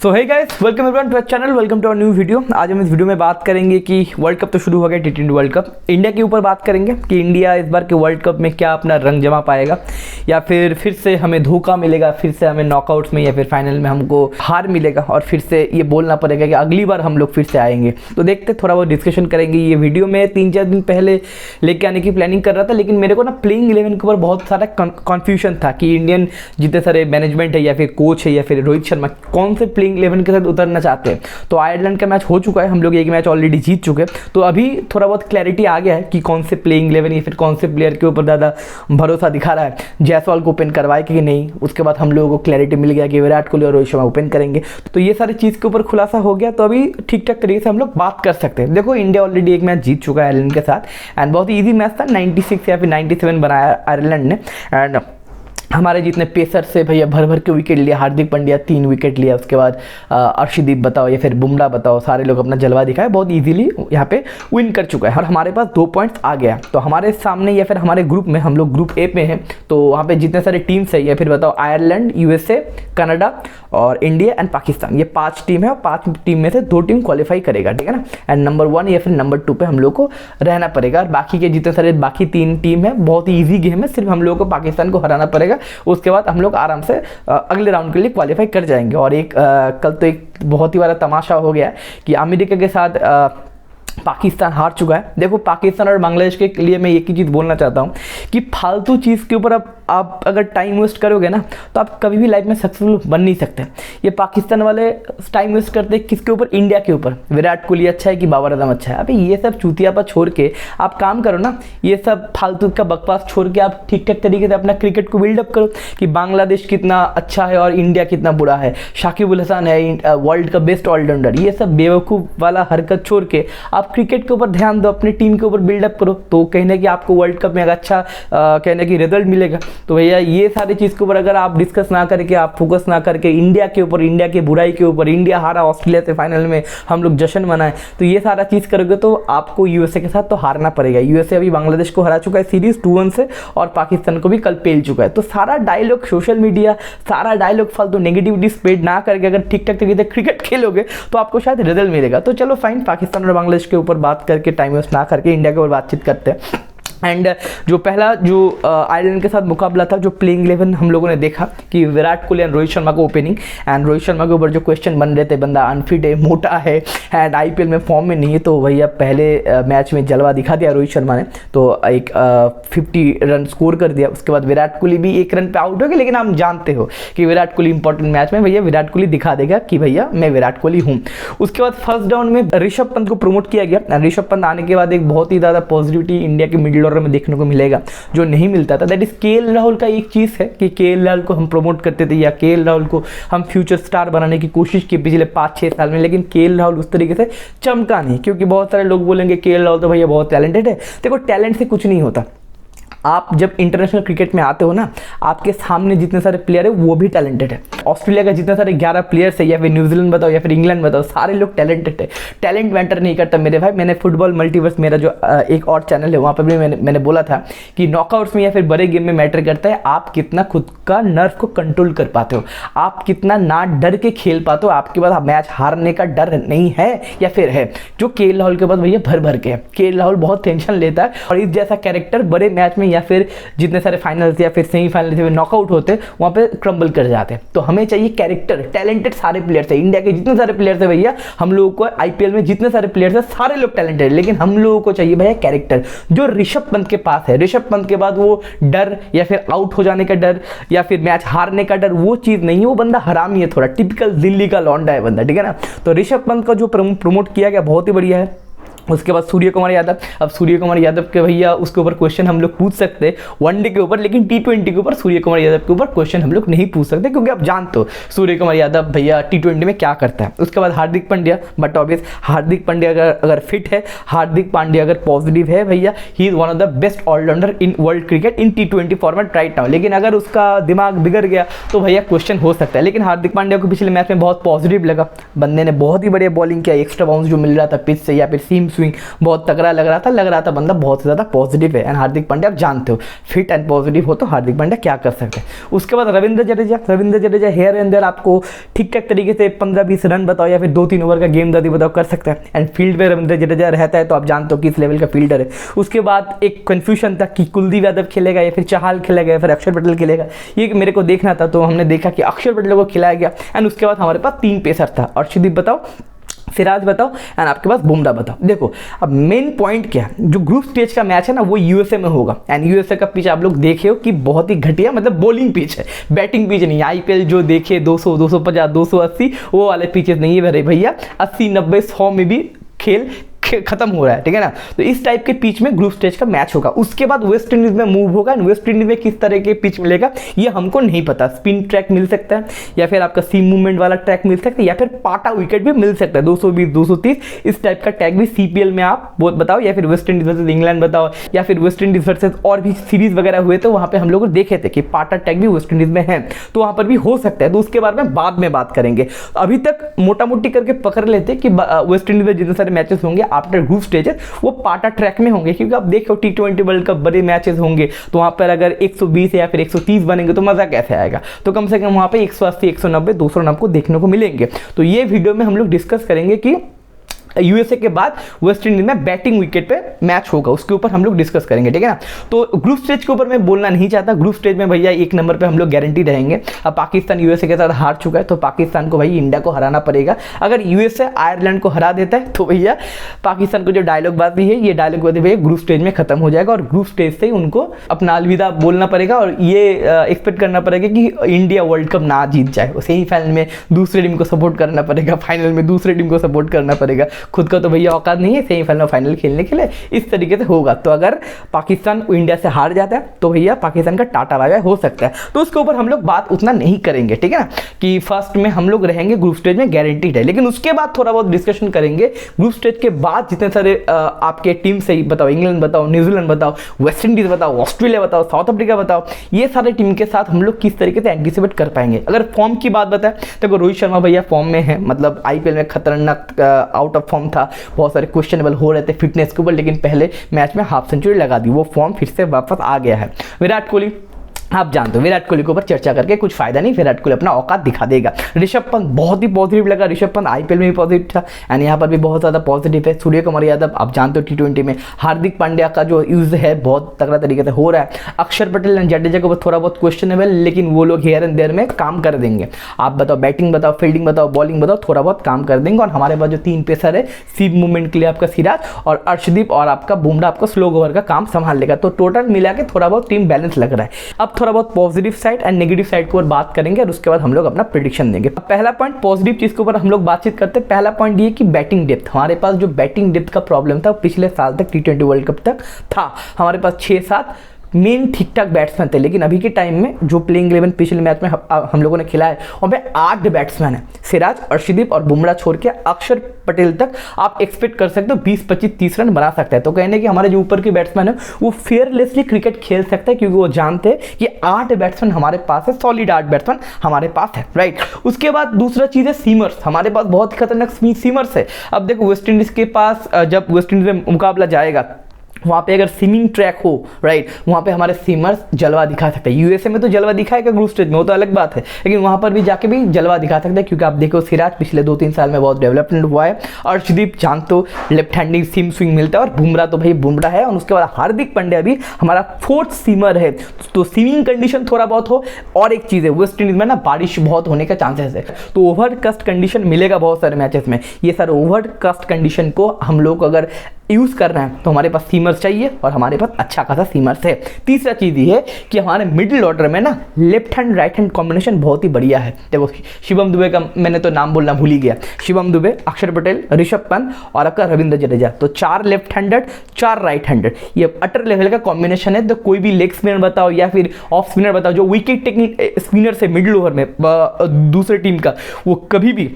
So hey guys, welcome everyone to our channel, welcome to our new video. आज हम इस video में बात करेंगे कि वर्ल्ड कप तो शुरू हो गया, टी20 वर्ल्ड कप। इंडिया के ऊपर बात करेंगे कि इंडिया इस बार के वर्ल्ड कप में क्या अपना रंग जमा पाएगा, या फिर से हमें धोखा मिलेगा, फिर से हमें नॉकआउट्स में या फिर फाइनल में हमको हार मिलेगा और फिर से ये बोलना पड़ेगा कि अगली बार हम लोग फिर से आएंगे। तो देखते थोड़ा बहुत डिस्कशन करेंगे। ये वीडियो में 3-4 दिन पहले लेके आने की प्लानिंग कर रहा था, लेकिन मेरे को ना प्लेइंग 11 के ऊपर बहुत सारा कन्फ्यूजन था कि इंडियन जितने सारे मैनेजमेंट है या फिर कोच है या फिर रोहित शर्मा कौन से प्लेइंग 11 के साथ उतरना चाहते हैं। तो आयरलैंड का मैच हो चुका है, हम लोग एक मैच ऑलरेडी जीत चुके हैं, तो अभी थोड़ा बहुत क्लैरिटी आ गया है कि कौन से प्लेइंग 11 या फिर कौन से प्लेयर के ऊपर ज़्यादा भरोसा दिखा रहा है। जायसवाल को ओपन करवाए कि नहीं, उसके बाद हम लोगों को क्लैरिटी मिल गया कि विराट कोहली और रोहित शर्मा ओपन करेंगे। तो ये सारी चीज़ के ऊपर खुलासा हो गया, तो अभी ठीक ठाक तरीके से हम लोग बात कर सकते हैं। देखो, इंडिया ऑलरेडी एक मैच जीत चुका है आयरलैंड के साथ एंड बहुत ही ईजी मैच था, 96 या फिर 97 बनाया आयरलैंड ने। एंड हमारे जितने पेसर से भैया भर भर के विकेट लिया, हार्दिक पांड्या 3 विकेट लिया, उसके बाद अर्शदीप बताओ या फिर बुमराह बताओ, सारे लोग अपना जलवा दिखाए, बहुत इजीली यहाँ पे विन कर चुका है और हमारे पास 2 पॉइंट्स आ गया। तो हमारे सामने या फिर हमारे ग्रुप में, हम लोग ग्रुप ए में हैं, तो वहाँ पे जितने सारे टीम्स है या फिर बताओ आयरलैंड, यूएसए, कनाडा और इंडिया एंड पाकिस्तान, ये 5 टीम है और 5 टीम में से 2 टीम क्वालिफाई करेगा, ठीक है ना। एंड नंबर 1 या फिर नंबर 2 पे हम लोग को रहना पड़ेगा और बाकी के जितने सारे बाकी 3 टीम है, बहुत ही ईजी गेम है, सिर्फ हम लोगों को पाकिस्तान को हराना पड़ेगा, उसके बाद हम लोग आराम से अगले राउंड के लिए क्वालिफाई कर जाएंगे। और कल तो एक बहुत ही बड़ा तमाशा हो गया कि अमेरिका के साथ पाकिस्तान हार चुका है। देखो, पाकिस्तान और बांग्लादेश के लिए मैं एक ही चीज़ बोलना चाहता हूँ कि फालतू चीज़ के ऊपर आप अगर टाइम वेस्ट करोगे ना, तो आप कभी भी लाइफ में सक्सेसफुल बन नहीं सकते। ये पाकिस्तान वाले टाइम वेस्ट करते हैं किसके ऊपर? इंडिया के ऊपर। विराट कोहली अच्छा है कि बाबर आजम अच्छा है? अभी ये सब चूतियापा छोड़ के आप काम करो ना, ये सब फालतू का बकवास छोड़ के आप ठीक ठाक तरीके से अपना क्रिकेट को बिल्डअप करो कि बांग्लादेश कितना अच्छा है और इंडिया कितना बुरा है, शाकिब अल हसन है वर्ल्ड का बेस्ट ऑलराउंडर। ये सब बेवकूफ़ वाला हरकत छोड़ के आप क्रिकेट के ऊपर ध्यान दो, अपनी टीम के ऊपर बिल्डअप करो, तो कहने कि आपको वर्ल्ड कप में अच्छा कहने की रिजल्ट मिलेगा। तो भैया ये सारी चीज़ के ऊपर अगर आप डिस्कस ना करके, आप फोकस ना करके इंडिया के ऊपर, इंडिया की बुराई के ऊपर, इंडिया हारा ऑस्ट्रेलिया से फाइनल में, हम लोग जश्न मनाएं, तो ये सारा चीज़ करोगे तो आपको यूएसए के साथ तो हारना पड़ेगा। यूएसए अभी बांग्लादेश को हरा चुका है सीरीज 2-1 से और पाकिस्तान को भी कल पेल चुका है। तो सारा डायलॉग सोशल मीडिया, सारा डायलॉग फालतू नेगेटिविटी स्प्रेड ना करके अगर ठीक ठाक तरीके से क्रिकेट खेलोगे तो आपको शायद रिजल्ट मिलेगा। तो चलो फाइन, पाकिस्तान और बांग्लादेश के ऊपर बात करके टाइम वेस्ट ना करके इंडिया के ऊपर बातचीत करते हैं। एंड जो पहला आयरलैंड के साथ मुकाबला था, जो प्लेइंग 11 हम लोगों ने देखा कि विराट कोहली एंड रोहित शर्मा को ओपनिंग, एंड रोहित शर्मा के ऊपर जो क्वेश्चन बन रहे थे, बंदा अनफिट है, मोटा है एंड आईपीएल में फॉर्म में नहीं है, तो भैया पहले मैच में जलवा दिखा दिया रोहित शर्मा ने, तो एक 50 रन स्कोर कर दिया। उसके बाद विराट कोहली भी 1 रन पे आउट हो गए, लेकिन आप जानते हो कि विराट कोहली इंपॉर्टेंट मैच में भैया विराट कोहली दिखा देगा कि भैया मैं विराट कोहली हूँ। उसके बाद फर्स्ट डाउन में ऋषभ पंत को प्रमोट किया गया। ऋषभ पंत आने के बाद एक बहुत ही ज़्यादा पॉजिटिविटी इंडिया के मिडिल ऑर्डर में देखने को मिलेगा, जो नहीं मिलता था। दैट इज केएल राहुल का एक चीज है कि केएल राहुल को हम प्रमोट करते थे या केएल राहुल को हम फ्यूचर स्टार बनाने की कोशिश की पिछले 5-6 साल में, लेकिन केएल राहुल उस तरीके से चमका नहीं, क्योंकि बहुत सारे लोग बोलेंगे केएल राहुल तो भैया बहुत टैलेंटेड है। देखो, टैलेंट से कुछ नहीं होता। आप जब इंटरनेशनल क्रिकेट में आते हो ना, आपके सामने जितने सारे प्लेयर है वो भी टैलेंटेड है। ऑस्ट्रेलिया का जितने सारे 11 प्लेयर्स है या फिर न्यूजीलैंड बताओ या फिर इंग्लैंड बताओ, सारे लोग टैलेंटेड है। टैलेंट मैटर नहीं करता मेरे भाई। मैंने फुटबॉल मल्टीवर्स, मेरा जो एक और चैनल है, वहाँ पर भी मैंने बोला था कि नॉकआउट्स में या फिर बड़े गेम में मैटर करता है आप कितना खुद का नर्व को कंट्रोल कर पाते हो, आप कितना ना डर के खेल पाते हो, आपके पास मैच हारने का डर नहीं है या फिर है, जो केएल राहुल के पास भैया भर भर के है। केएल राहुल बहुत टेंशन लेता है और इस जैसा कैरेक्टर बड़े मैच में या फिर जितने सारे फाइनल्स या फिर सेमीफाइनल से नॉकआउट होते हैं वहाँ पे क्रम्बल कर जाते हैं। तो हमें चाहिए कैरेक्टर, टैलेंटेड सारे प्लेयर्स है। इंडिया के जितने सारे प्लेयर्स है भैया, हम लोगों को आईपीएल में जितने सारे प्लेयर्स है सारे लोग टैलेंटेड, लेकिन हम लोगों को चाहिए भैया कैरेक्टर, जो ऋषभ पंत के पास है। ऋषभ पंत के बाद वो डर या फिर आउट हो जाने का डर या फिर मैच हारने का डर, वो चीज़ नहीं है। वो बंदा हरामी है, थोड़ा टिपिकल दिल्ली का लौंडा है बंदा, ठीक है ना। तो ऋषभ पंत का जो प्रमोट किया गया बहुत ही बढ़िया है। उसके बाद सूर्य कुमार यादव, अब सूर्य कुमार यादव के भैया उसके ऊपर क्वेश्चन हम लोग पूछ सकते हैं वनडे के ऊपर, लेकिन टी20 के ऊपर सूर्य कुमार यादव के ऊपर क्वेश्चन हम लोग नहीं पूछ सकते, क्योंकि आप जानते हो सूर्य कुमार यादव भैया टी20 में क्या करता है। उसके बाद हार्दिक पांड्या, बट ऑब्वियस हार्दिक पांड्या अगर फिट है, हार्दिक पांड्या अगर पॉजिटिव है भैया, he is one of the best allrounder in world cricket in टी20 फॉर्मेट राइट नाउ। लेकिन अगर उसका दिमाग बिगड़ गया तो भैया क्वेश्चन हो सकता है। लेकिन हार्दिक पांड्या को पिछले मैच में बहुत पॉजिटिव लगा, बंदे ने बहुत ही बढ़िया बॉलिंग किया, एक्स्ट्रा बाउंस जो मिल रहा था पिच से या फिर सीम स्विंग बहुत तगड़ा लग रहा था बंदा बहुत ज़्यादा पॉजिटिव है। एंड हार्दिक पांड्या आप जानते हो फिट एंड पॉजिटिव हो तो हार्दिक पांड्या क्या कर सकते हैं। उसके बाद Ravindra Jadeja here and there आपको ठीक ठाक तरीके से 15-20 रन बताओ या फिर 2-3 ओवर का गेंदबाजी बताओ कर सकता है। एंड फील्ड में रविंद्र जडेजा रहता है तो आप जानते हो किस लेवल का फील्डर है। उसके बाद एक कन्फ्यूजन था कि कुलदीप यादव खेलेगा या फिर चहल खेलेगा या फिर अक्षर पटेल खेलेगा, ये मेरे को देखना था। तो हमने देखा कि अक्षर पटेल को खिलाया गया। एंड उसके बाद हमारे पास 3 पेसर था, अर्शदीप बताओ, सिराज बताओ एंड आपके पास बुमराह बताओ। देखो अब मेन पॉइंट क्या है, जो ग्रुप स्टेज का मैच है ना वो यूएसए में होगा। एंड यूएसए का पिच आप लोग देखे हो कि बहुत ही घटिया मतलब बॉलिंग पिच है, बैटिंग पिच नहीं। आईपीएल जो देखे 200, 250, 280 वो वाले पिचेस नहीं है मेरे भैया। 80, 90, 100 में भी खेल खत्म हो रहा है, ठीक है ना। तो इस टाइप के पिच में ग्रुप स्टेज का मैच होगा। उसके बाद वेस्ट इंडीज में मूव होगा। वेस्ट इंडीज में किस तरह के पिच मिलेगा ये हमको नहीं पता। स्पिन ट्रैक मिल सकता है या फिर आपका सीम मूवमेंट वाला ट्रैक मिल सकता है या फिर पाटा विकेट भी मिल सकता है। 220, 230 इस टाइप का टैग भी सीपीएल में आप बहुत बताओ, या फिर वेस्ट इंडीज वर्सेज इंग्लैंड बताओ, या फिर वेस्ट इंडीज वर्सेज और भी सीरीज वगैरह हुए तो वहां पे हम लोग देखे थे कि पाटा टैग भी वेस्ट इंडीज में है, तो वहां पर भी हो सकता है। तो उसके बारे में बाद में बात करेंगे। अभी तक मोटा मोटी करके पकड़ लेते कि वेस्ट इंडीज में जितने सारे मैचेस होंगे आफ्टर ग्रुप स्टेजेस वो पाटा ट्रैक में होंगे। क्योंकि आप देखो T20 वर्ल्ड कप बड़े मैचेस होंगे तो वहां पर अगर 120 या फिर 130 बनेंगे तो मजा कैसे आएगा। तो कम से कम वहां पे 180, 190, 200 रन आपको देखने को मिलेंगे। तो ये वीडियो में हम लोग डिस्कस करेंगे कि यूएसए के बाद वेस्ट इंडीज में बैटिंग विकेट पे मैच होगा, उसके ऊपर हम लोग डिस्कस करेंगे, ठीक है ना। तो ग्रुप स्टेज के ऊपर मैं बोलना नहीं चाहता। ग्रुप स्टेज में भैया 1 नंबर पे हम लोग गारंटी रहेंगे। अब पाकिस्तान यूएसए के साथ हार चुका है तो पाकिस्तान को भाई इंडिया को हराना पड़ेगा। अगर यूएसए आयरलैंड को हरा देता है तो भैया पाकिस्तान को जो डायलॉगबाजी है ये डायलॉगबाजी भैया ग्रुप स्टेज में खत्म हो जाएगा और ग्रुप स्टेज से ही उनको अपना अलविदा बोलना पड़ेगा और ये एक्सपेक्ट करना पड़ेगा कि इंडिया वर्ल्ड कप ना जीत जाए। सेमीफाइनल में दूसरे टीम को सपोर्ट करना पड़ेगा, फाइनल में दूसरे टीम को सपोर्ट करना पड़ेगा। खुद का तो भैया औकात नहीं है सेमीफाइनल फाइनल खेलने के लिए। इस तरीके से होगा। तो अगर पाकिस्तान इंडिया से हार जाता है तो भैया पाकिस्तान का टाटा बाय बाय हो सकता है। तो उसके ऊपर हम लोग बात उतना नहीं करेंगे, ठीक है ना, कि फर्स्ट में हम लोग रहेंगे ग्रुप स्टेज में गारंटीड है। लेकिन उसके बाद थोड़ा बहुत डिस्कशन करेंगे ग्रुप स्टेज के बाद जितने सारे आपके टीम से ही बताओ, इंग्लैंड बताओ, न्यूजीलैंड बताओ, वेस्ट इंडीज बताओ, ऑस्ट्रेलिया बताओ, साउथ अफ्रीका बताओ, ये सारे टीम के साथ हम लोग किस तरीके से एंटिसिपेट कर पाएंगे। अगर फॉर्म की बात बताएं तो रोहित शर्मा भैया फॉर्म में है, मतलब आईपीएल में खतरनाक आउट ऑफ फॉर्म था, बहुत सारे क्वेश्चनेबल हो रहे थे फिटनेस के ऊपर, लेकिन पहले मैच में हाफ सेंचुरी लगा दी, वो फॉर्म फिर से वापस आ गया है। विराट कोहली आप जानते हो विराट कोहली के ऊपर चर्चा करके कुछ फायदा नहीं, विराट कोहली अपना औकात दिखा देगा। ऋषभ पंत बहुत ही पॉजिटिव लगा, ऋषभ पंत आईपीएल में भी पॉजिटिव था एंड यहाँ पर भी बहुत ज़्यादा पॉजिटिव है। सूर्य कुमार यादव आप जानते हो T20 में, हार्दिक पांड्या का जो यूज़ है बहुत तगड़ा तरीके से हो रहा है। अक्षर पटेल एंड जडेजा के ऊपर थोड़ा बहुत क्वेश्चनेबल, लेकिन वो लोग हेयर एंड देयर में काम कर देंगे। आप बताओ बैटिंग बताओ, फील्डिंग बताओ, बॉलिंग बताओ, थोड़ा बहुत काम कर देंगे। और हमारे पास जो 3 पेसर है सीम मूवमेंट के लिए आपका सिराज और अर्शदीप और आपका बुमराह आपका स्लो ओवर का काम संभाल लेगा। तो टोटल मिला के थोड़ा बहुत टीम बैलेंस लग रहा है। अब थोड़ा बहुत positive side and negative side के ऊपर बात करेंगे और उसके बाद हम लोग अपना प्रेडिक्शन देंगे। पहला पॉइंट पॉजिटिव चीज के ऊपर हम लोग बातचीत करते हैं। पहला पॉइंट ये कि बैटिंग डेप्थ, हमारे पास जो बैटिंग डेप्थ का प्रॉब्लम था पिछले साल तक T20 वर्ल्ड कप तक था। हमारे पास 6-7 मेन ठीक ठाक बैट्समैन थे, लेकिन अभी के टाइम में जो प्लेइंग 11 पिछले मैच में हम लोगों ने खिला है वहाँ पे 8 बैट्समैन है। सिराज, अर्शदीप और बुमराह छोड़ के अक्षर पटेल तक आप एक्सपेक्ट कर सकते हो 20, 25, 30 रन बना सकता है। तो कहने कि हमारे जो ऊपर के बैट्समैन है वो फेयरलेसली क्रिकेट खेल सकता है, क्योंकि वो जानते हैं कि 8 बैट्समैन हमारे पास है, सॉलिड 8 बैट्समैन हमारे पास है, राइट। उसके बाद दूसरा चीज़ है सीमर्स, हमारे पास बहुत ही खतरनाक सीमर्स है। अब देखो वेस्ट इंडीज के पास जब वेस्ट इंडीज में मुकाबला जाएगा वहाँ पे अगर स्विमिंग ट्रैक हो, राइट, वहाँ पे हमारे सीमर्स जलवा दिखा सकते हैं। यूएसए में तो जलवा दिखाएगा ग्रुप स्टेज में, वो तो अलग बात है, लेकिन वहाँ पर भी जाके भी जलवा दिखा सकते हैं। क्योंकि आप देखो सिराज पिछले 2-3 साल में बहुत डेवलपमेंट हुआ है, अर्शदीप जान तो लेफ्ट हैंडिंग सीम स्विंग मिलता है, और बुमराह तो भाई बुमराह है। और उसके बाद हार्दिक पांड्या भी हमारा 4th सीमर है। तो स्विमिंग कंडीशन थोड़ा बहुत हो। और एक चीज़ है वेस्ट इंडीज में ना बारिश बहुत होने का चांसेस है, तो ओवरकास्ट कंडीशन मिलेगा बहुत सारे मैचेस में। ये सारे ओवरकास्ट कंडीशन को हम लोग अगर यूज़ कर रहे हैं तो हमारे पास सीमर्स चाहिए और हमारे पास अच्छा खासा सीमर्स है। तीसरा चीज़ ये है कि हमारे मिडिल ऑर्डर में ना left hand right hand combination बहुत ही बढ़िया है। देखो शिवम दुबे का मैंने तो नाम बोलना भूल ही गया, शिवम दुबे, अक्षर पटेल, ऋषभ पंत और आपका रविंद्र जडेजा। तो 4 लेफ्ट हैंडेड 4 राइट हैंडेड, ये अटर लेवल का कॉम्बिनेशन है। तो कोई भी लेग स्पिनर बताओ या फिर ऑफ स्पिनर बताओ जो विकेट टेकिंग स्पिनर से मिडिल ओवर में दूसरे टीम का, वो कभी भी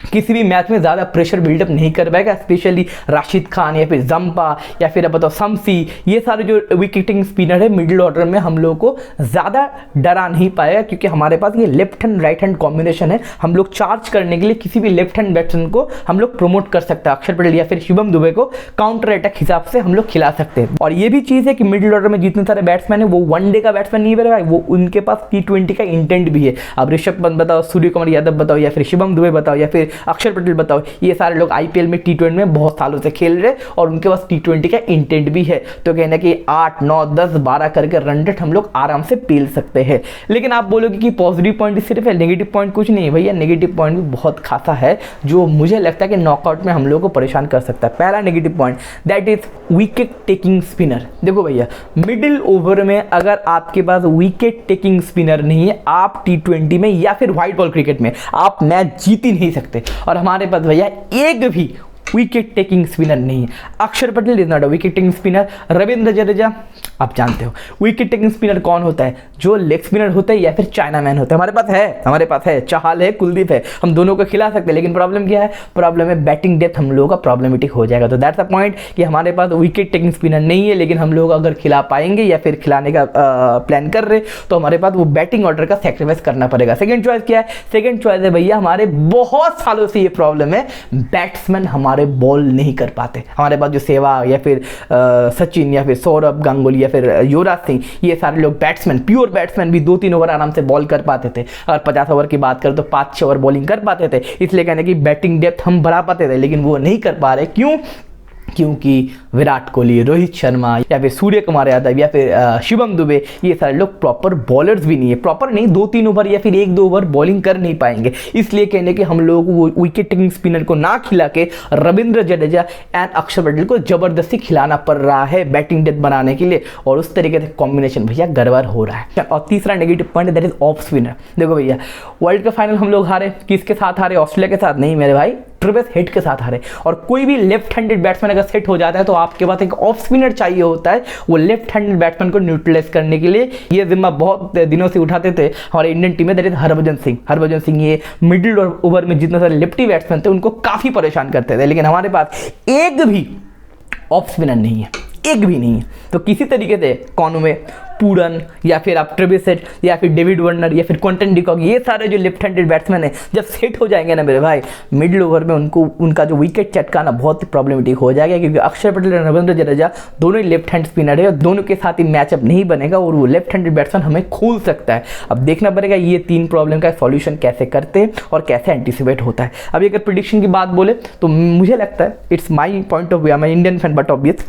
किसी भी मैच में ज़्यादा प्रेशर बिल्डअप नहीं कर पाएगा, स्पेशली राशिद खान या फिर जंपा या फिर अब बताओ शम्सी, ये सारे जो विकेटिंग स्पिनर है मिडिल ऑर्डर में हम लोग को ज़्यादा डरा नहीं पाएगा, क्योंकि हमारे पास ये left hand right hand combination है। हम लोग चार्ज करने के लिए किसी भी लेफ्ट हैंड बैट्समैन को हम लोग प्रमोट कर सकते हैं, अक्षर पटेल या फिर शिवम दुबे को काउंटर अटैक हिसाब से हम लोग खिला सकते हैं। और ये भी चीज़ है कि मिडिल ऑर्डर में जितने सारे बैट्समैन है वो वनडे का बैट्समैन नहीं है भाई, वो उनके पास T20 का इंटेंट भी है। अब ऋषभ पंत बताओ, सूर्य कुमार यादव बताओ, या फिर शिवम दुबे बताओ, या फिर अक्षर पटेल बताओ, ये सारे लोग आईपीएल में T20 में बहुत सालों से खेल रहे और उनके पास T20 का इंटेंट भी है। तो कहना कि 8, 9, 10, 12 करके रन रेट हम लोग आराम से पेल सकते हैं। लेकिन आप बोलोगे कि पॉजिटिव पॉइंट सिर्फ है, नेगेटिव पॉइंट कुछ नहीं है भैया, नेगेटिव पॉइंट भी बहुत खासा है जो मुझे लगता है कि नॉकआउट में हम लोग को परेशान कर सकता है। पहला negative point that is wicket taking spinner. देखो भैया, मिडिल ओवर में अगर आपके पास विकेट टेकिंग स्पिनर नहीं है, आप T20 में या फिर व्हाइट बॉल क्रिकेट में आप मैच जीत ही नहीं सकते। और हमारे पास भैया एक भी विकेट टेकिंग स्पिनर नहीं है। अक्षर Patel is not a wicket taking spinner. Ravindra Jadeja आप जानते हो विकेट टेकिंग स्पिनर कौन होता है, जो लेग स्पिनर होता है या फिर चाइना मैन होता है। हमारे पास है चहल है, कुलदीप है, हम दोनों को खिला सकते हैं। लेकिन प्रॉब्लम क्या है, प्रॉब्लम है बैटिंग डेप्थ हम लोगों का प्रॉब्लमेटिक हो जाएगा। तो दैट्स अ पॉइंट कि हमारे पास विकेट टेकिंग स्पिनर नहीं है, लेकिन हम लोग अगर खिला पाएंगे या फिर खिलाने का प्लान कर रहे तो हमारे पास वो बैटिंग ऑर्डर का सेक्रीफाइस करना पड़ेगा। सेकंड चॉइस क्या है, सेकंड चॉइस है भैया, हमारे बहुत सालों से ये प्रॉब्लम है, बैट्समैन हमारे बॉल नहीं कर पाते। हमारे पास जो सहवाग या फिर सचिन या फिर सौरभ गांगुली या फिर युवराज सिंह, ये सारे लोग बैट्समैन, प्योर बैट्समैन भी 2-3 ओवर आराम से बॉल कर पाते थे। अगर 50 ओवर की बात करें तो 5-6 ओवर बॉलिंग कर पाते थे। इसलिए कहने की बैटिंग डेप्थ हम बढ़ा पाते थे, लेकिन वो नहीं कर पा रहे। क्यों? क्योंकि विराट कोहली, रोहित शर्मा या फिर सूर्य कुमार यादव या फिर शिवम दुबे, ये सारे लोग प्रॉपर बॉलर्स भी नहीं है। प्रॉपर नहीं, 2-3 ओवर या फिर 1-2 ओवर बॉलिंग कर नहीं पाएंगे। इसलिए कहने कि हम लोग वो विकेट टेकिंग स्पिनर को ना खिला के रविंद्र जडेजा एंड अक्षर पटेल को जबरदस्ती खिलाना पड़ रहा है बैटिंग डेप्थ बनाने के लिए, और उस तरीके से कॉम्बिनेशन भैया गड़बड़ हो रहा है। और तीसरा negative point that is off spinner. देखो भैया, वर्ल्ड कप फाइनल हम लोग हारे, किसके साथ हारे? ऑस्ट्रेलिया के साथ नहीं मेरे भाई, ट्रेविस हेड के साथ हारे। और कोई भी लेफ्ट हैंडेड बैट्समैन अगर सेट हो जाता है तो आपके पास एक ऑफ स्पिनर चाहिए होता है, वो लेफ्ट हैंडेड बैट्समैन को न्यूट्रलाइज करने के लिए। ये जिम्मा बहुत दिनों से उठाते थे हमारे इंडियन टीम में, दैट इज हरभजन सिंह। हरभजन सिंह ये मिडिल ओवर में जितने सारे लेफ्टी बैट्समैन थे उनको काफी परेशान करते थे, लेकिन हमारे पास एक भी ऑफ स्पिनर नहीं है, एक भी नहीं है। तो किसी तरीके से कॉनवे, पूरन या फिर आप ट्रेविस हेड या फिर डेविड वार्नर या फिर क्विंटन डिकॉक, ये सारे जो लेफ्ट हैंडेड बैट्समैन है जब सेट हो जाएंगे ना मेरे भाई, मिडिल ओवर में उनका जो विकेट चटकाना बहुत ही प्रॉब्लमेटिक हो जाएगा। क्योंकि अक्षर पटेल और रविंद्र जडेजा दोनों ही लेफ्ट हैंड स्पिनर है, और दोनों के साथ ही मैचअप नहीं बनेगा और वो लेफ्ट हैंडेड बैट्समैन हमें खोल सकता है। अब देखना पड़ेगा ये 3 प्रॉब्लम का सॉल्यूशन कैसे करते हैं और कैसे एंटिसिपेट होता है। अभी अगर प्रेडिक्शन की बात बोले तो मुझे लगता है, it's my point of view, मैं इंडियन फैन बट ऑब्वियस,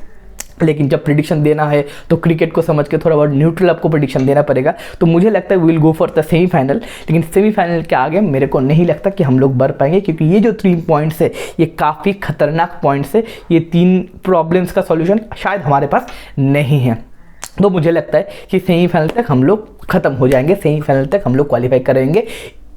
लेकिन जब प्रेडिक्शन देना है तो क्रिकेट को समझ के थोड़ा बहुत न्यूट्रल आपको प्रेडिक्शन देना पड़ेगा। तो मुझे लगता है will go for the semifinal, लेकिन सेमीफाइनल के आगे मेरे को नहीं लगता कि हम लोग बढ़ पाएंगे, क्योंकि ये जो 3 पॉइंट्स है ये काफ़ी खतरनाक पॉइंट्स है। ये 3 प्रॉब्लम्स का सॉल्यूशन शायद हमारे पास नहीं है। तो मुझे लगता है कि सेमीफाइनल तक हम लोग खत्म हो जाएंगे, सेमीफाइनल तक हम लोग क्वालिफाई करेंगे।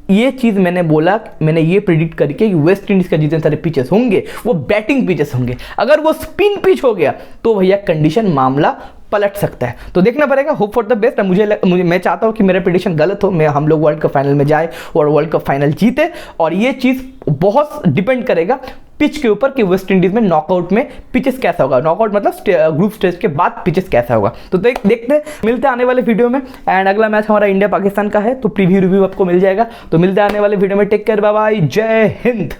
ये चीज़ मैंने ये प्रिडिक्ट करके कि वेस्ट इंडीज़ का जितने सारे पिचेस होंगे वो बैटिंग पिचेस होंगे। अगर वो स्पिन पिच हो गया तो भैया कंडीशन मामला पलट सकता है। तो देखना पड़ेगा, होप फॉर द बेस्ट। मैं चाहता हूँ कि मेरा प्रेडिक्शन गलत हो, हम लोग वर्ल्ड कप फाइनल में जाए और वर्ल्ड कप फाइनल जीते। और ये चीज़ बहुत डिपेंड करेगा पिच के ऊपर कि वेस्ट इंडीज में नॉकआउट में पिचेस कैसा होगा, नॉकआउट मतलब ग्रुप स्टेज के बाद पिचेस कैसा होगा। तो देखते मिलते हैं आने वाले वीडियो में। एंड अगला मैच हमारा इंडिया पाकिस्तान का है, तो प्रीव्यू रिव्यू आपको मिल जाएगा। तो मिलते हैं आने वाले वीडियो में। टेक केयर, बाय बाय, जय हिंद।